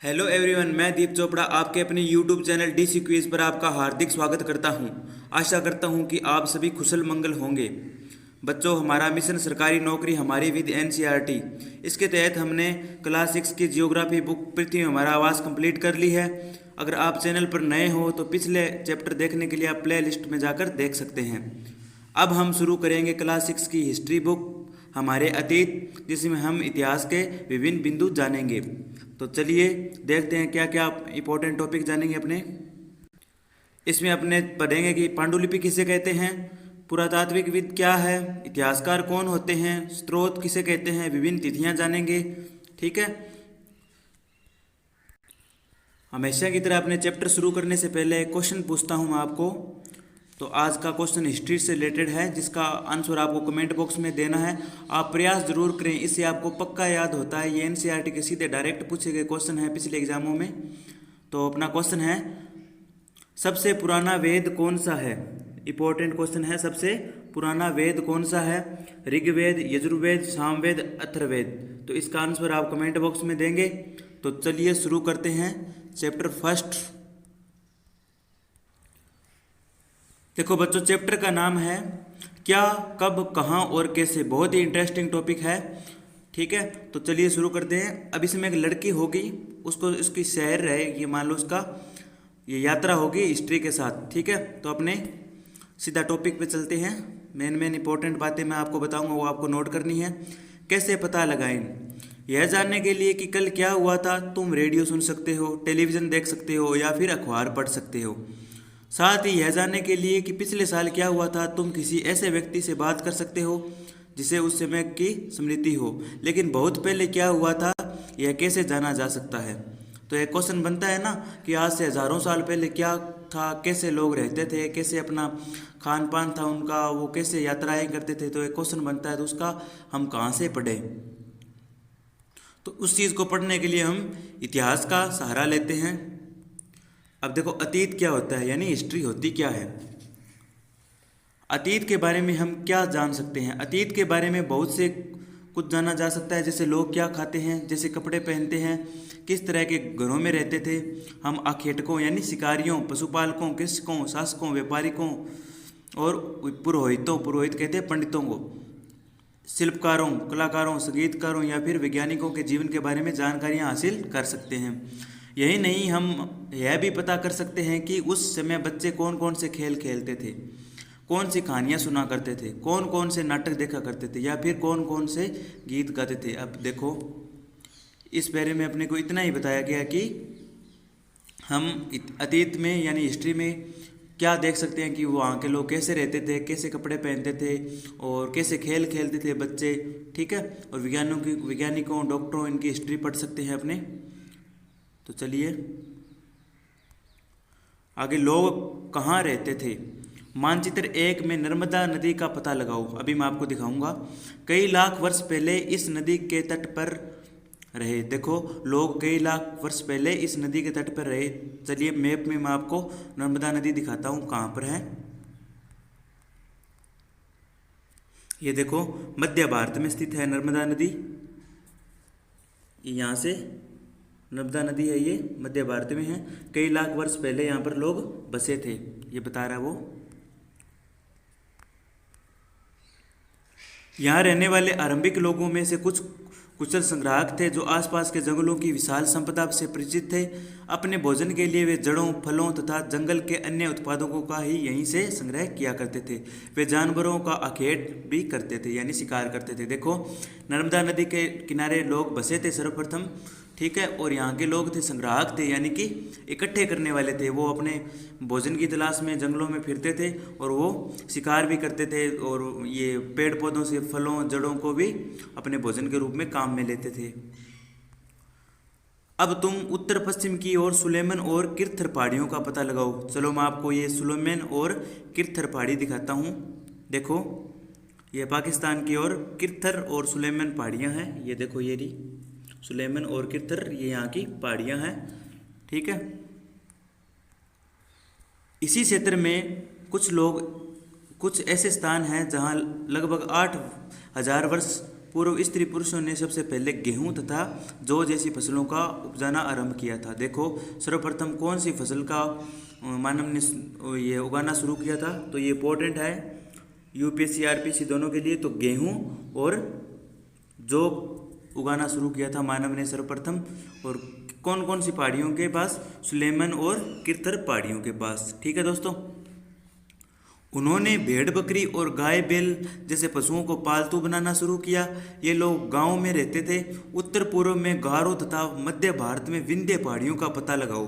Hello everyone, मैं दीप चोपड़ा आपके अपने यूट्यूब चैनल डीसी क्विज पर आपका हार्दिक स्वागत करता हूं। आशा करता हूं कि आप सभी कुशल मंगल होंगे। बच्चों, हमारा मिशन सरकारी नौकरी हमारी विद एनसीईआरटी, इसके तहत हमने क्लास 6 की जियोग्राफी बुक पृथ्वी हमारा आवास कंप्लीट कर ली है। अगर आप चैनल पर नए हो तो पिछले चैप्टर देखने के लिए आप प्ले लिस्ट में जाकर देख सकते हैं। अब हम शुरू करेंगे क्लास 6 की हिस्ट्री बुक हमारे अतीत, जिसमें हम इतिहास के विभिन्न बिंदु जानेंगे। तो चलिए देखते हैं क्या क्या इंपॉर्टेंट टॉपिक जानेंगे अपने। इसमें अपने पढ़ेंगे कि पांडुलिपि किसे कहते हैं, पुरातात्विक विद क्या है, इतिहासकार कौन होते हैं, स्रोत किसे कहते हैं, विभिन्न तिथियां जानेंगे। ठीक है। हमेशा की तरह अपने चैप्टर शुरू करने से पहले एक क्वेश्चन पूछता हूं मैं आपको। तो आज का क्वेश्चन हिस्ट्री से रिलेटेड है, जिसका आंसर आपको कमेंट बॉक्स में देना है। आप प्रयास जरूर करें, इससे आपको पक्का याद होता है। ये एनसीईआरटी के सीधे डायरेक्ट पूछे गए क्वेश्चन है पिछले एग्जामों में। तो अपना क्वेश्चन है, सबसे पुराना वेद कौन सा है। इंपॉर्टेंट क्वेश्चन है, सबसे पुराना वेद कौन सा है। ऋग्वेद, यजुर्वेद, सामवेद, अथर्ववेद। तो इसका आंसर आप कमेंट बॉक्स में देंगे। तो चलिए शुरू करते हैं चैप्टर फर्स्ट। देखो बच्चों, चैप्टर का नाम है क्या, कब, कहाँ और कैसे। बहुत ही इंटरेस्टिंग टॉपिक है। ठीक है, तो चलिए शुरू करते हैं। अब इसमें एक लड़की होगी, उसको इसकी शहर है, ये मान लो उसका ये यात्रा होगी हिस्ट्री के साथ। ठीक है, तो अपने सीधा टॉपिक पे चलते हैं। मेन इंपॉर्टेंट बातें मैं आपको बताऊंगा, वो आपको नोट करनी है। कैसे पता लगाएं, यह जानने के लिए कि कल क्या हुआ था तुम रेडियो सुन सकते हो, टेलीविज़न देख सकते हो या फिर अखबार पढ़ सकते हो। साथ ही यह जानने के लिए कि पिछले साल क्या हुआ था तुम किसी ऐसे व्यक्ति से बात कर सकते हो जिसे उस समय की स्मृति हो। लेकिन बहुत पहले क्या हुआ था यह कैसे जाना जा सकता है। तो यह क्वेश्चन बनता है ना कि आज से हज़ारों साल पहले क्या था, कैसे लोग रहते थे, कैसे अपना खान पान था उनका, वो कैसे यात्राएं करते थे। तो एक क्वेश्चन बनता है, तो उसका हम कहाँ से पढ़ें। तो उस चीज़ को पढ़ने के लिए हम इतिहास का सहारा लेते हैं। अब देखो, अतीत क्या होता है, यानी हिस्ट्री होती क्या है। अतीत के बारे में हम क्या जान सकते हैं। अतीत के बारे में बहुत से कुछ जाना जा सकता है, जैसे लोग क्या खाते हैं, जैसे कपड़े पहनते हैं, किस तरह के घरों में रहते थे। हम आखेटकों यानी शिकारियों, पशुपालकों, कृषकों, शासकों, व्यापारिकों और पुरोहितों, पुरोहित कहते हैं पंडितों को, शिल्पकारों, कलाकारों, संगीतकारों या फिर वैज्ञानिकों के जीवन के बारे में जानकारियाँ हासिल कर सकते हैं। यही नहीं, हम यह भी पता कर सकते हैं कि उस समय बच्चे कौन कौन से खेल खेलते थे, कौन सी कहानियाँ सुना करते थे, कौन कौन से नाटक देखा करते थे या फिर कौन कौन से गीत गाते थे। अब देखो, इस पैरे में अपने को इतना ही बताया गया कि हम अतीत में यानी हिस्ट्री में क्या देख सकते हैं कि वहाँ के लोग कैसे रहते थे, कैसे कपड़े पहनते थे और कैसे खेल खेलते थे बच्चे। ठीक है, और वैज्ञानिकों, डॉक्टरों, इनकी हिस्ट्री पढ़ सकते हैं अपने। तो चलिए आगे, लोग कहाँ रहते थे। मानचित्र 1 में नर्मदा नदी का पता लगाओ। अभी मैं आपको दिखाऊंगा। कई लाख वर्ष पहले इस नदी के तट पर रहे। देखो, लोग कई लाख वर्ष पहले इस नदी के तट पर रहे। चलिए मैप में मैं आपको नर्मदा नदी दिखाता हूँ कहाँ पर है। ये देखो, मध्य भारत में स्थित है नर्मदा नदी। यहाँ से नर्मदा नदी है, ये मध्य भारत में है। कई लाख वर्ष पहले यहाँ पर लोग बसे थे, ये बता रहा है वो। यहाँ रहने वाले आरंभिक लोगों में से कुछ कुशल संग्राहक थे जो आसपास के जंगलों की विशाल संपदा से परिचित थे। अपने भोजन के लिए वे जड़ों, फलों तथा जंगल के अन्य उत्पादकों का ही यहीं से संग्रह किया करते थे। वे जानवरों का आखेट भी करते थे, यानी शिकार करते थे। देखो, नर्मदा नदी के किनारे लोग बसे थे सर्वप्रथम। ठीक है, और यहाँ के लोग थे संग्राहक थे, यानी कि इकट्ठे करने वाले थे। वो अपने भोजन की तलाश में जंगलों में फिरते थे और वो शिकार भी करते थे, और ये पेड़ पौधों से फलों, जड़ों को भी अपने भोजन के रूप में काम में लेते थे। अब तुम उत्तर पश्चिम की ओर सुलेमन और किरथर पहाड़ियों का पता लगाओ। चलो मैं आपको ये सुलेमन और किरथर पहाड़ी दिखाता हूँ। देखो, ये पाकिस्तान की ओर किरथर और सुलेमन पहाड़ियाँ हैं। ये देखो, ये रही सुलेमन और किरथर, ये यहाँ की पहाड़ियाँ हैं। ठीक है, इसी क्षेत्र में कुछ ऐसे स्थान हैं जहाँ लगभग 8,000 वर्ष पूर्व स्त्री पुरुषों ने सबसे पहले गेहूं तथा जौ जैसी फसलों का उपजाना आरंभ किया था। देखो सर्वप्रथम कौन सी फसल का मानव ने ये उगाना शुरू किया था, तो ये इंपॉर्टेंट है यूपीएससी आरपीएससी दोनों के लिए। तो गेहूं और जौ उगाना शुरू किया था मानव ने सर्वप्रथम। और कौन कौन सी पहाड़ियों के पास? सुलेमन और किरथर पहाड़ियों के पास। ठीक है दोस्तों, उन्होंने भेड़ बकरी और गाय बैल जैसे पशुओं को पालतू बनाना शुरू किया। ये लोग गांव में रहते थे। उत्तर पूर्व में गारो तथा मध्य भारत में विंध्य पहाड़ियों का पता लगाओ।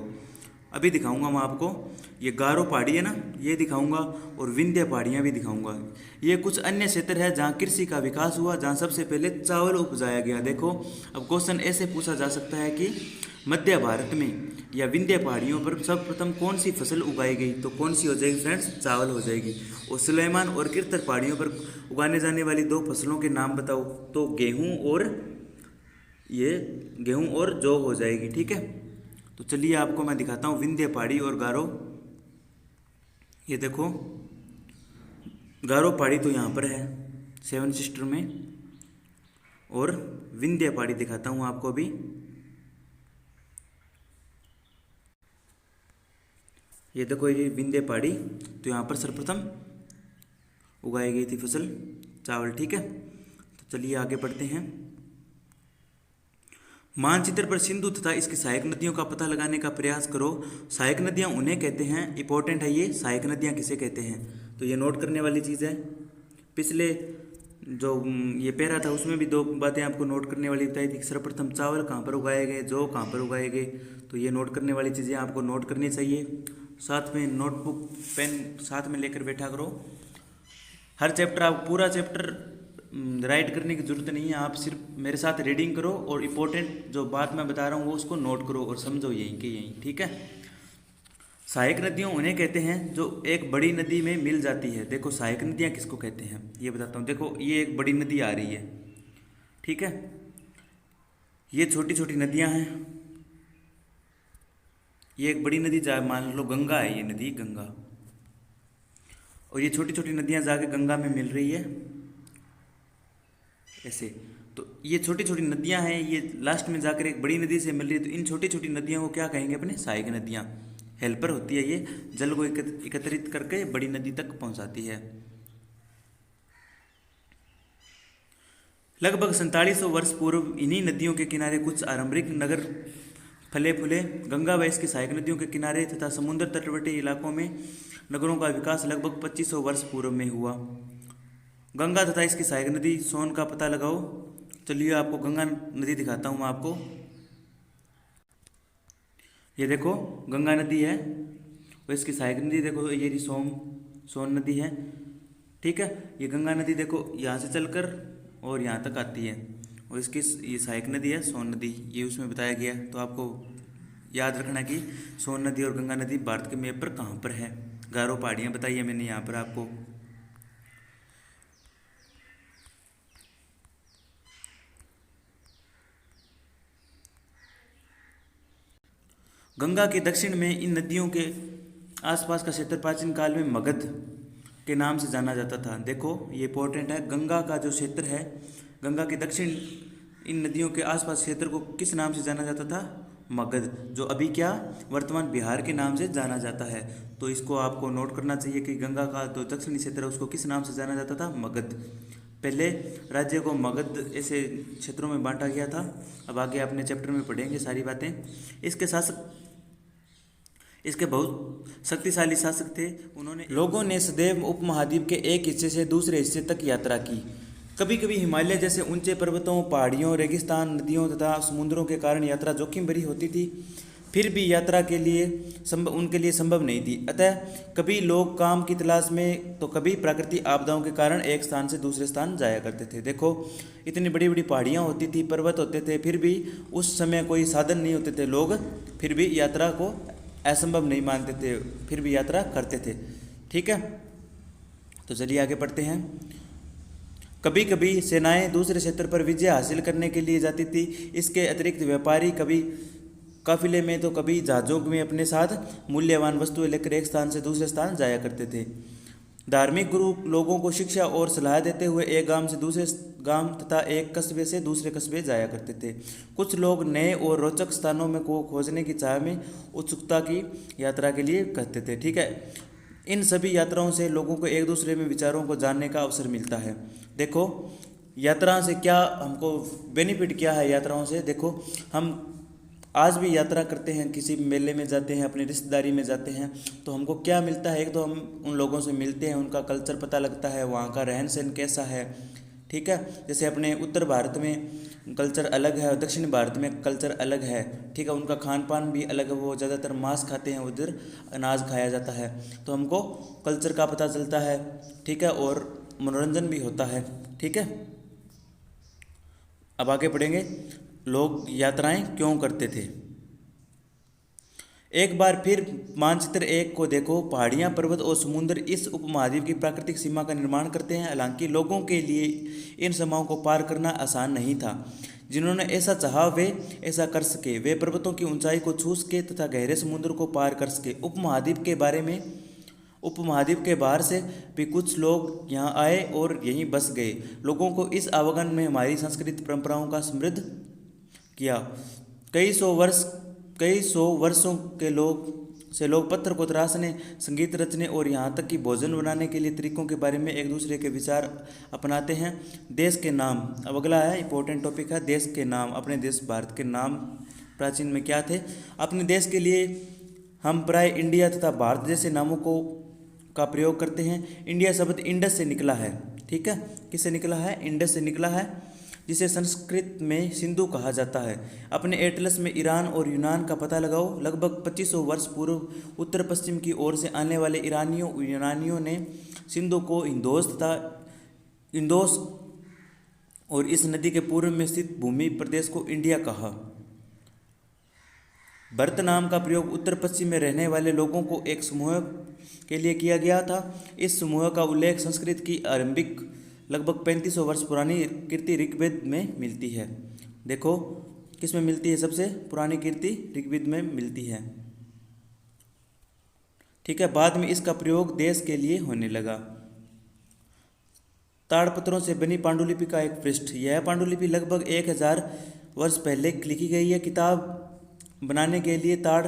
अभी दिखाऊंगा मैं आपको, ये गारो पहाड़ी है ना, ये दिखाऊंगा, और विंध्य पहाड़ियाँ भी दिखाऊंगा। ये कुछ अन्य क्षेत्र है जहाँ कृषि का विकास हुआ, जहाँ सबसे पहले चावल उपजाया गया। देखो अब क्वेश्चन ऐसे पूछा जा सकता है कि मध्य भारत में या विंध्य पहाड़ियों पर सर्वप्रथम कौन सी फसल उगाई गई, तो कौन सी हो जाएगी फ्रेंड्स? चावल हो जाएगी। और सुलेमान और किरथर पहाड़ियों पर उगाने जाने वाली दो फसलों के नाम बताओ, तो गेहूं और जौ हो जाएगी। ठीक है, तो चलिए आपको मैं दिखाता हूँ विंध्य पहाड़ी और गारो। ये देखो गारो पहाड़ी तो यहाँ पर है 7 सिस्टर में, और विंध्य पहाड़ी दिखाता हूँ आपको अभी। ये देखो ये विंध्य पहाड़ी, तो यहाँ पर सर्वप्रथम उगाई गई थी फसल चावल। ठीक है, तो चलिए आगे बढ़ते हैं। मानचित्र पर सिंधु तथा इसकी सहायक नदियों का पता लगाने का प्रयास करो। सहायक नदियाँ उन्हें कहते हैं, इंपॉर्टेंट है ये, सहायक नदियाँ किसे कहते हैं, तो ये नोट करने वाली चीज़ है। पिछले जो ये पैरा था उसमें भी दो बातें आपको नोट करने वाली बताई थी। सर्वप्रथम चावल कहाँ पर उगाए गए, जौ कहाँ पर उगाए गए, तो ये नोट करने वाली चीज़ें आपको नोट करनी चाहिए। साथ में नोटबुक पेन साथ में लेकर बैठा करो। हर चैप्टर, आप पूरा चैप्टर राइट करने की ज़रूरत नहीं है, आप सिर्फ मेरे साथ रीडिंग करो और इम्पोर्टेंट जो बात मैं बता रहा हूँ वो उसको नोट करो और समझो यहीं के यहीं। ठीक है, सहायक नदियों उन्हें कहते हैं जो एक बड़ी नदी में मिल जाती है। देखो सहायक नदियाँ किसको कहते हैं ये बताता हूँ। देखो ये एक बड़ी नदी आ रही है, ठीक है, ये छोटी छोटी नदियाँ हैं। ये एक बड़ी नदी जा, मान लो गंगा है, ये नदी गंगा, और ये छोटी छोटी नदियाँ जाके गंगा में मिल रही है ऐसे। तो ये छोटी छोटी नदियाँ हैं, ये लास्ट में जाकर एक बड़ी नदी से मिल रही है। तो इन छोटी छोटी नदियों को क्या कहेंगे अपने? सहायक नदियाँ। हेल्पर होती है, ये जल को एकत्रित करके बड़ी नदी तक पहुँचाती है। लगभग 4700 वर्ष पूर्व इन्हीं नदियों के किनारे कुछ आरंभिक नगर फले फूले। गंगा व इसकी सहायक नदियों के किनारे तथा समुद्र तटवर्ती इलाकों में नगरों का विकास लगभग 2500 वर्ष पूर्व में हुआ। गंगा तथा इसकी सहायक नदी सोन का पता लगाओ। चलिए आपको गंगा नदी दिखाता हूँ मैं आपको। ये देखो गंगा नदी है और इसकी सहायक नदी देखो, ये सोन नदी है। ठीक है, ये गंगा नदी देखो यहाँ से चलकर और यहाँ तक आती है, और इसकी ये सहायक नदी है सोन नदी, ये उसमें बताया गया। तो आपको याद रखना कि सोन नदी और गंगा नदी भारत के मैप पर कहाँ पर है। गारो पहाड़ियाँ बताई है मैंने यहाँ पर आपको। गंगा के दक्षिण में इन नदियों के आसपास का क्षेत्र प्राचीन काल में मगध के नाम से जाना जाता था। देखो ये इंपॉर्टेंट है, गंगा का जो क्षेत्र है, गंगा के दक्षिण इन नदियों के आसपास क्षेत्र को किस नाम से जाना जाता था? मगध, जो अभी क्या वर्तमान बिहार के नाम से जाना जाता है। तो इसको आपको नोट करना चाहिए कि गंगा का जो दक्षिणी क्षेत्र है उसको किस नाम से जाना जाता था? मगध। पहले राज्य को मगध ऐसे क्षेत्रों में बांटा गया था। अब आगे अपने चैप्टर में पढ़ेंगे सारी बातें। इसके बहुत शक्तिशाली शासक थे। उन्होंने लोगों ने सदैव उपमहाद्वीप के एक हिस्से से दूसरे हिस्से तक यात्रा की। कभी कभी हिमालय जैसे ऊंचे पर्वतों, पहाड़ियों, रेगिस्तान, नदियों तथा समुद्रों के कारण यात्रा जोखिम भरी होती थी। फिर भी यात्रा के लिए उनके लिए संभव नहीं थी। अतः कभी लोग काम की तलाश में तो कभी प्राकृतिक आपदाओं के कारण एक स्थान से दूसरे स्थान जाया करते थे। देखो इतनी बड़ी बड़ी पहाड़ियाँ होती थी, पर्वत होते थे, फिर भी उस समय कोई साधन नहीं होते थे। लोग फिर भी यात्रा को असंभव नहीं मानते थे, फिर भी यात्रा करते थे। ठीक है, तो चलिए आगे बढ़ते हैं। कभी कभी सेनाएं दूसरे क्षेत्र पर विजय हासिल करने के लिए जाती थी। इसके अतिरिक्त व्यापारी कभी काफिले में तो कभी जहाज़ों में अपने साथ मूल्यवान वस्तुएं लेकर एक स्थान से दूसरे स्थान जाया करते थे। धार्मिक गुरु लोगों को शिक्षा और सलाह देते हुए एक गांव से दूसरे गांव तथा एक कस्बे से दूसरे कस्बे जाया करते थे। कुछ लोग नए और रोचक स्थानों में को खोजने की चाह में उत्सुकता की यात्रा के लिए कहते थे। ठीक है, इन सभी यात्राओं से लोगों को एक दूसरे में विचारों को जानने का अवसर मिलता है। देखो यात्रा से क्या हमको बेनिफिट क्या है यात्राओं से। देखो हम आज भी यात्रा करते हैं, किसी मेले में जाते हैं, अपनी रिश्तेदारी में जाते हैं, तो हमको क्या मिलता है, एक तो हम उन लोगों से मिलते हैं, उनका कल्चर पता लगता है, वहाँ का रहन सहन कैसा है। ठीक है, जैसे अपने उत्तर भारत में कल्चर अलग है और दक्षिण भारत में कल्चर अलग है। ठीक है, उनका खान पान भी अलग है, वो ज़्यादातर मांस खाते हैं, उधर अनाज खाया जाता है, तो हमको कल्चर का पता चलता है। ठीक है, और मनोरंजन भी होता है। ठीक है, अब आगे बढ़ेंगे, लोग यात्राएं क्यों करते थे। एक बार फिर मानचित्र एक को देखो, पहाड़ियाँ, पर्वत और समुद्र इस उपमहाद्वीप की प्राकृतिक सीमा का निर्माण करते हैं। हालांकि लोगों के लिए इन सीमाओं को पार करना आसान नहीं था। जिन्होंने ऐसा चाहा वे ऐसा कर सके, वे पर्वतों की ऊंचाई को छू सके तथा गहरे समुद्र को पार कर सके। उपमहाद्वीप के बाहर से भी कुछ लोग यहाँ आए और यहीं बस गए। लोगों को इस आवागमन में हमारी सांस्कृतिक परंपराओं का समृद्ध किया। कई सौ वर्षों के लोग पत्थर को तराशने, संगीत रचने और यहाँ तक कि भोजन बनाने के लिए तरीकों के बारे में एक दूसरे के विचार अपनाते हैं। देश के नाम, अब अगला है इंपॉर्टेंट टॉपिक है देश के नाम। अपने देश भारत के नाम प्राचीन में क्या थे। अपने देश के लिए हम प्राय इंडिया तथा भारत जैसे नामों का प्रयोग करते हैं। इंडिया शब्द इंडस से निकला है। ठीक है, किससे निकला है, इंडस से निकला है, जिसे संस्कृत में सिंधु कहा जाता है। अपने एटलस में ईरान और यूनान का पता लगाओ। लगभग 2500 वर्ष पूर्व उत्तर पश्चिम की ओर से आने वाले यूनानियों ने सिंधु को इंदोस और इस नदी के पूर्व में स्थित भूमि प्रदेश को इंडिया कहा। भरत नाम का प्रयोग उत्तर पश्चिम में रहने वाले लोगों को एक समूह के लिए किया गया था। इस समूह का उल्लेख संस्कृत की आरंभिक लगभग 3500 वर्ष पुरानी कीर्ति ऋग्वेद में मिलती है। देखो किस में मिलती है, सबसे पुरानी कीर्ति ऋग्वेद में मिलती है। ठीक है, बाद में इसका प्रयोग देश के लिए होने लगा। ताड़पत्रों से बनी पांडुलिपि का एक पृष्ठ। यह पांडुलिपि लगभग 1000 वर्ष पहले लिखी गई है। किताब बनाने के लिए ताड़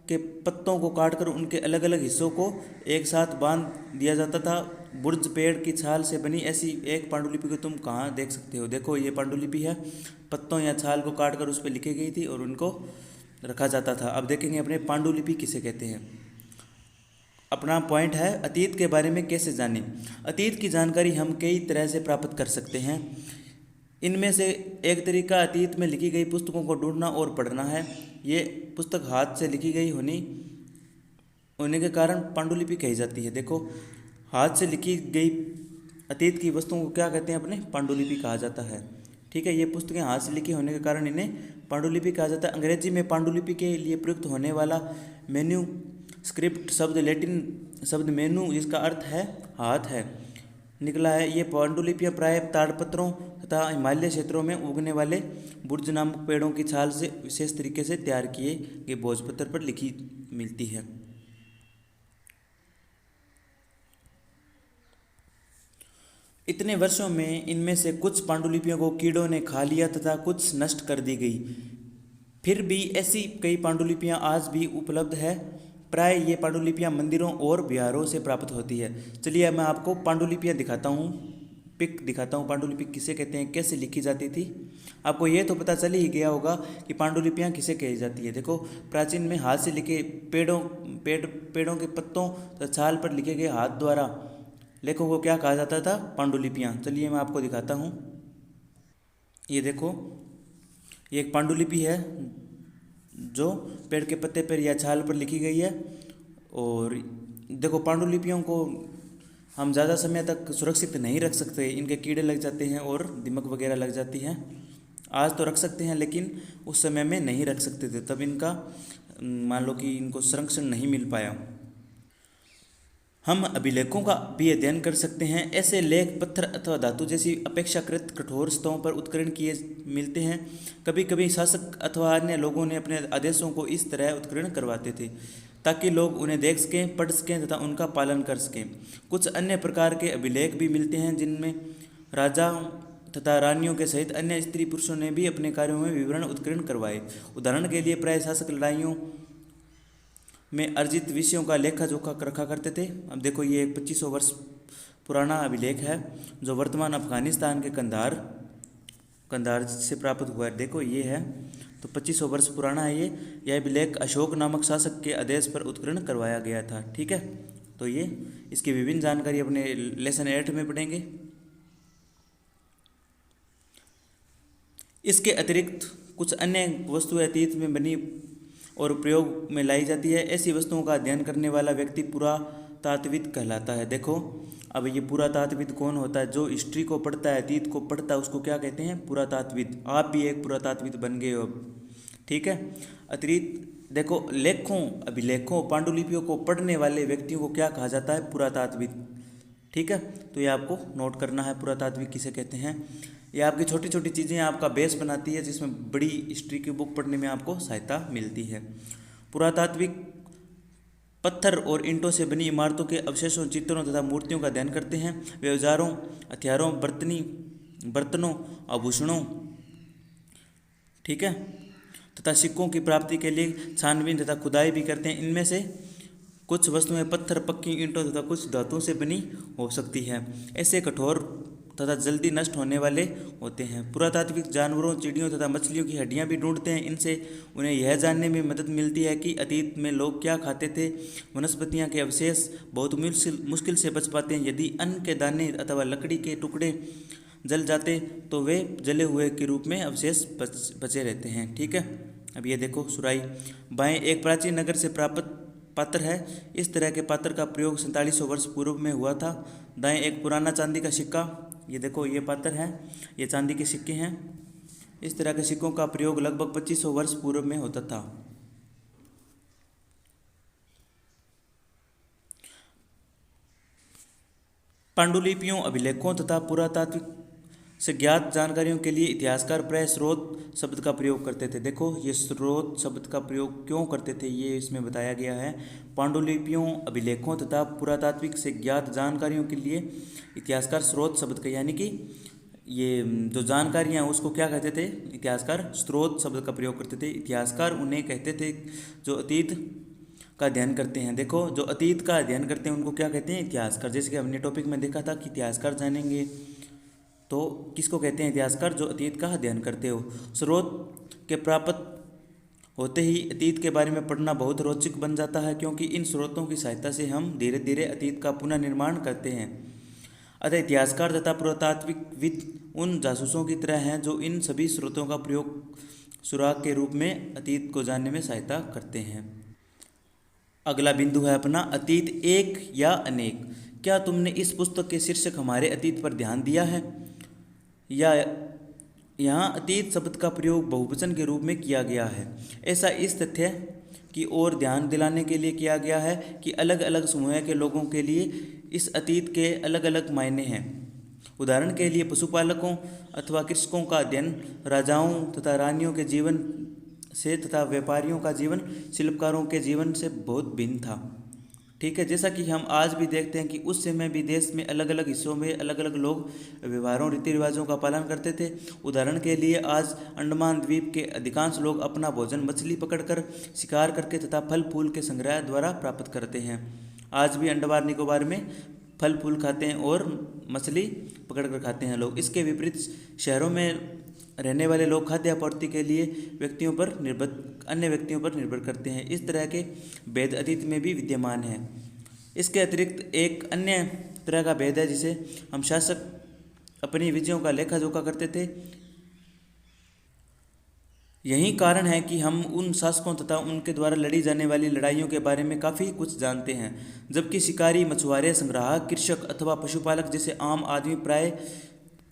के पत्तों को काटकर उनके अलग अलग हिस्सों को एक साथ बांध दिया जाता था। बुर्ज पेड़ की छाल से बनी ऐसी एक पांडुलिपि को तुम कहाँ देख सकते हो। देखो ये पांडुलिपि है, पत्तों या छाल को काटकर उस पर लिखी गई थी और उनको रखा जाता था। अब देखेंगे अपने पांडुलिपि किसे कहते हैं। अपना पॉइंट है अतीत के बारे में कैसे जानें। अतीत की जानकारी हम कई तरह से प्राप्त कर सकते हैं। इनमें से एक तरीका अतीत में लिखी गई पुस्तकों को ढूंढना और पढ़ना है। ये पुस्तक हाथ से लिखी गई होने के कारण पांडुलिपि कही जाती है। देखो हाथ से लिखी गई अतीत की वस्तुओं को क्या कहते हैं, अपने पांडुलिपि कहा जाता है। ठीक है, ये पुस्तकें हाथ से लिखी होने के कारण इन्हें पांडुलिपि कहा जाता है। अंग्रेजी में पांडुलिपि के लिए प्रयुक्त होने वाला मेन्यू स्क्रिप्ट शब्द लैटिन शब्द मेनू जिसका अर्थ है हाथ है निकला है। ये पांडुलिपियाँ प्राय ताड़पत्रों तथा हिमालय क्षेत्रों में उगने वाले बुर्ज नामक पेड़ों की छाल से विशेष तरीके से तैयार किए गए भोजपत्र पर लिखी मिलती है। इतने वर्षों में इनमें से कुछ पांडुलिपियों को कीड़ों ने खा लिया तथा कुछ नष्ट कर दी गई। फिर भी ऐसी कई पांडुलिपियाँ आज भी उपलब्ध है। प्राय ये पांडुलिपियाँ मंदिरों और विहारों से प्राप्त होती है। चलिए मैं आपको पांडुलिपियाँ दिखाता हूँ, पिक दिखाता हूँ। पांडुलिपि किसे कहते हैं, कैसे लिखी जाती थी। आपको ये तो पता चल ही गया होगा कि पांडुलिपियाँ किसे कही जाती है। देखो प्राचीन में हाथ से लिखे पेड़ों के पत्तों तथा छाल पर लिखे गए हाथ द्वारा लेखों को क्या कहा जाता था, पांडुलिपियाँ। चलिए मैं आपको दिखाता हूँ। ये देखो ये एक पांडुलिपि है जो पेड़ के पत्ते पर या छाल पर लिखी गई है। और देखो पांडुलिपियों को हम ज़्यादा समय तक सुरक्षित नहीं रख सकते, इनके कीड़े लग जाते हैं और दीमक वगैरह लग जाती हैं। आज तो रख सकते हैं लेकिन उस समय में नहीं रख सकते थे, तब इनका मान लो कि इनको संरक्षण नहीं मिल पाया। हम अभिलेखों का भी अध्ययन कर सकते हैं। ऐसे लेख पत्थर अथवा धातु जैसी अपेक्षाकृत कठोर सतहों पर उत्कीर्ण किए मिलते हैं। कभी कभी शासक अथवा अन्य लोगों ने अपने आदेशों को इस तरह उत्कीर्ण करवाते थे। ताकि लोग उन्हें देख सकें, पढ़ सकें तथा उनका पालन कर सकें। कुछ अन्य प्रकार के अभिलेख भी मिलते हैं जिनमें राजाओं तथा रानियों के सहित अन्य स्त्री पुरुषों ने भी अपने कार्यों में विवरण उत्कीर्ण करवाए। उदाहरण के लिए प्राय शासक लड़ाइयों में अर्जित विषयों का लेखा जोखा रखा करते थे। अब देखो ये एक 2500 वर्ष पुराना अभिलेख है जो वर्तमान अफगानिस्तान के कंधार से प्राप्त हुआ है। देखो ये है, तो 2500 वर्ष पुराना है यह अभिलेख अशोक नामक शासक के आदेश पर उत्कीर्ण करवाया गया था। ठीक है, तो ये इसकी विभिन्न जानकारी अपने लेसन 8 में पढ़ेंगे। इसके अतिरिक्त कुछ अन्य वस्तुएं अतीत में बनी और प्रयोग में लाई जाती है। ऐसी वस्तुओं का अध्ययन करने वाला व्यक्ति पुरातात्विद कहलाता है। देखो अब ये पुरातात्विद कौन होता है? जो हिस्ट्री को पढ़ता है, अतीत को पढ़ता है, उसको क्या कहते हैं? पुरातात्विद। आप भी एक पुरातात्विद बन गए हो अब। ठीक है, अतिरिक्त देखो लेखों, अभिलेखों, पांडुलिपियों को पढ़ने वाले व्यक्तियों को क्या कहा जाता है? पुरातात्विद। ठीक है, तो ये आपको नोट करना है, पुरातात्विक किसे कहते हैं। ये आपकी छोटी छोटी चीज़ें आपका बेस बनाती है जिसमें बड़ी हिस्ट्री की बुक पढ़ने में आपको सहायता मिलती है। पुरातात्विक पत्थर और ईंटों से बनी इमारतों के अवशेषों, चित्रों तथा मूर्तियों का अध्ययन करते हैं। वे औजारों, हथियारों, बर्तनों, आभूषणों, ठीक है, तथा सिक्कों की प्राप्ति के लिए छानबीन तथा खुदाई भी करते हैं। इनमें से कुछ वस्तुएं पत्थर, पक्की ईंटों तथा कुछ धातुओं से बनी हो सकती है। ऐसे कठोर तथा जल्दी नष्ट होने वाले होते हैं। पुरातात्विक जानवरों, चिड़ियों तथा मछलियों की हड्डियां भी ढूंढते हैं। इनसे उन्हें यह जानने में मदद मिलती है कि अतीत में लोग क्या खाते थे। वनस्पतियां के अवशेष बहुत मुश्किल से बच पाते हैं। यदि अन्न के दाने अथवा लकड़ी के टुकड़े जल जाते तो वे जले हुए के रूप में अवशेष बचे रहते हैं। ठीक है, अब ये देखो सुराई। बाएं एक प्राचीन नगर से प्राप्त पात्र है। इस तरह के पात्र का प्रयोग 4700 वर्ष पूर्व में हुआ था। दाएं एक पुराना चांदी का सिक्का। ये देखो ये पात्र है, ये चांदी के सिक्के हैं। इस तरह के सिक्कों का प्रयोग लगभग 2500 वर्ष पूर्व में होता था। पांडुलिपियों, अभिलेखों तथा पुरातात्विक से ज्ञात जानकारियों के लिए इतिहासकार प्राय स्रोत शब्द का प्रयोग करते थे। देखो ये स्रोत शब्द का प्रयोग क्यों करते थे ये इसमें बताया गया है। पांडुलिपियों, अभिलेखों तथा पुरातात्विक से ज्ञात जानकारियों के लिए इतिहासकार स्रोत शब्द का, यानी कि ये जो जानकारियाँ उसको क्या कहते थे? इतिहासकार स्रोत शब्द का प्रयोग करते थे। इतिहासकार उन्हें कहते थे जो अतीत का अध्ययन करते हैं। देखो जो अतीत का अध्ययन करते हैं उनको क्या कहते हैं? इतिहासकार। जैसे कि हमने टॉपिक में देखा था कि इतिहासकार जानेंगे तो किसको कहते हैं? इतिहासकार, जो अतीत का अध्ययन करते हो। स्रोत के प्राप्त होते ही अतीत के बारे में पढ़ना बहुत रोचक बन जाता है, क्योंकि इन स्रोतों की सहायता से हम धीरे धीरे अतीत का पुनर्निर्माण करते हैं। अतः इतिहासकार तथा पुरातात्विकविद उन जासूसों की तरह हैं जो इन सभी स्रोतों का प्रयोग सुराग के रूप में अतीत को जानने में सहायता करते हैं। अगला बिंदु है अपना अतीत एक या अनेक। क्या तुमने इस पुस्तक के शीर्षक हमारे अतीत पर ध्यान दिया है? या यहाँ अतीत शब्द का प्रयोग बहुवचन के रूप में किया गया है। ऐसा इस तथ्य की ओर ध्यान दिलाने के लिए किया गया है कि अलग अलग समूह के लोगों के लिए इस अतीत के अलग अलग मायने हैं। उदाहरण के लिए पशुपालकों अथवा कृषकों का अध्ययन राजाओं तथा रानियों के जीवन से तथा व्यापारियों का जीवन शिल्पकारों के जीवन से बहुत भिन्न था। ठीक है, जैसा कि हम आज भी देखते हैं कि उस समय भी देश में अलग अलग हिस्सों में अलग अलग लोग व्यवहारों, रीति रिवाजों का पालन करते थे। उदाहरण के लिए आज अंडमान द्वीप के अधिकांश लोग अपना भोजन मछली पकड़कर, शिकार करके तथा फल फूल के संग्रह द्वारा प्राप्त करते हैं। आज भी अंडमान निकोबार में फल फूल खाते हैं और मछली पकड़कर खाते हैं लोग। इसके विपरीत शहरों में रहने वाले लोग खाद्य आपूर्ति के लिए अन्य व्यक्तियों पर निर्भर करते हैं। इस तरह के भेद अतीत में भी विद्यमान है। इसके अतिरिक्त एक अन्य तरह का भेद है जिसे हम शासक अपनी विजयों का लेखा जोखा करते थे। यही कारण है कि हम उन शासकों तथा उनके द्वारा लड़ी जाने वाली लड़ाइयों के बारे में काफ़ी कुछ जानते हैं, जबकि शिकारी, मछुआरे, संग्राहक, कृषक अथवा पशुपालक जैसे आम आदमी प्राय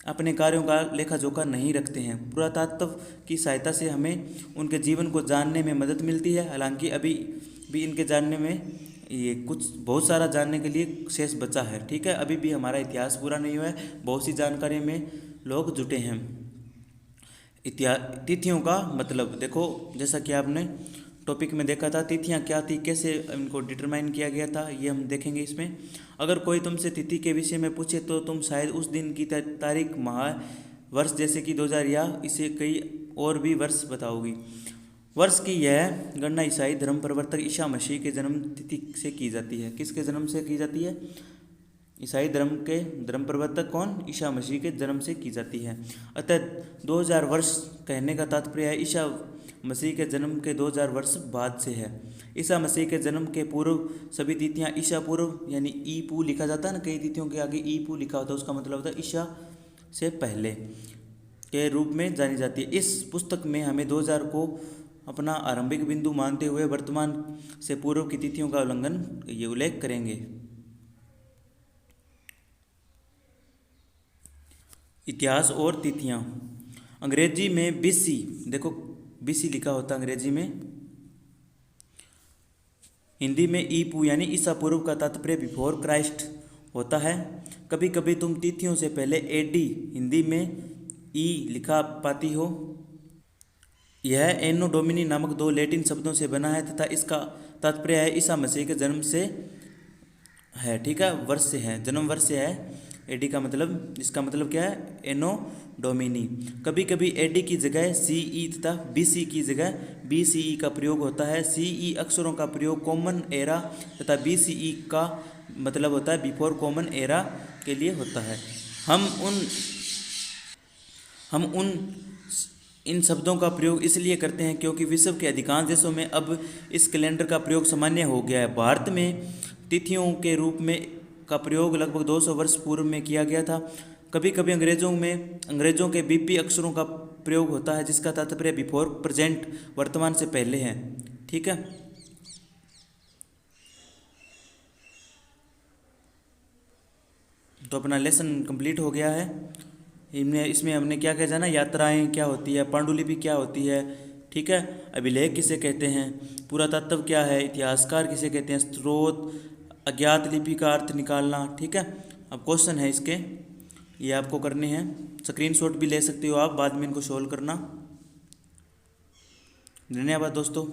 अपने कार्यों का लेखा जोखा नहीं रखते हैं। पुरातत्व की सहायता से हमें उनके जीवन को जानने में मदद मिलती है। हालांकि अभी भी इनके जानने में ये कुछ बहुत सारा जानने के लिए शेष बचा है। ठीक है, अभी भी हमारा इतिहास पूरा नहीं हुआ है, बहुत सी जानकारी में लोग जुटे हैं। तिथियों का मतलब देखो, जैसा कि आपने टॉपिक में देखा था, तिथियां क्या थी, कैसे इनको डिटरमाइन किया गया था, ये हम देखेंगे इसमें। अगर कोई तुमसे तिथि के विषय में पूछे तो तुम शायद उस दिन की तारीख, माह, वर्ष जैसे कि 2000 या इसे कई और भी वर्ष बताओगी। वर्ष की यह गणना ईसाई धर्म प्रवर्तक ईसा मसीह के जन्म तिथि से की जाती है। किसके जन्म से की जाती है? ईसाई धर्म के धर्म प्रवर्तक कौन? ईसा मसीह के जन्म से की जाती है। अतः 2000 वर्ष कहने का तात्पर्य है ईसा मसीह के जन्म के 2000 वर्ष बाद से है। ईसा मसीह के जन्म के पूर्व सभी तिथियां ईसा पूर्व यानी ई पू लिखा जाता है ना, कई तिथियों के आगे ई पू लिखा होता है, उसका मतलब होता है ईसा से पहले के रूप में जानी जाती है। इस पुस्तक में हमें 2000 को अपना आरंभिक बिंदु मानते हुए वर्तमान से पूर्व की तिथियों का उल्लंघन ये उल्लेख करेंगे। इतिहास और तिथियां। अंग्रेजी में बीसी, देखो बीसी लिखा होता है अंग्रेजी में, हिंदी में ईपू यानी ईसा पूर्व का तात्पर्य बिफोर क्राइस्ट होता है। कभी कभी तुम तिथियों से पहले एडी हिंदी में ई लिखा पाती हो। यह एनो डोमिनी नामक दो लैटिन शब्दों से बना है तथा इसका तात्पर्य है ईसा मसीह के जन्म से है, ठीक है, वर्ष से है, जन्म वर्ष से है। एडी का मतलब, इसका मतलब क्या है? एनो डोमिनी। कभी कभी एडी की जगह सीई तथा बीसी की जगह बीसीई का प्रयोग होता है। सीई अक्षरों का प्रयोग कॉमन एरा तथा बीसीई का मतलब होता है बिफोर कॉमन एरा के लिए होता है। हम उन इन शब्दों का प्रयोग इसलिए करते हैं क्योंकि विश्व के अधिकांश देशों में अब इस कैलेंडर का प्रयोग सामान्य हो गया है। भारत में तिथियों के रूप में का प्रयोग लगभग 200 वर्ष पूर्व में किया गया था। कभी कभी अंग्रेजों के बीपी अक्षरों का प्रयोग होता है जिसका तात्पर्य बिफोर प्रेजेंट वर्तमान से पहले है, ठीक है। तो अपना लेसन कंप्लीट हो गया है। इसमें हमने क्या क्या जाना, यात्राएं क्या होती है, पांडुलिपि क्या होती है, ठीक है, अभिलेख किसे कहते हैं, पुरातत्व क्या है, इतिहासकार किसे कहते हैं, स्रोत, अज्ञात लिपि का अर्थ निकालना, ठीक है। अब क्वेश्चन है इसके, ये आपको करने हैं, स्क्रीनशॉट भी ले सकते हो आप, बाद में इनको सोल्व करना। धन्यवाद दोस्तों।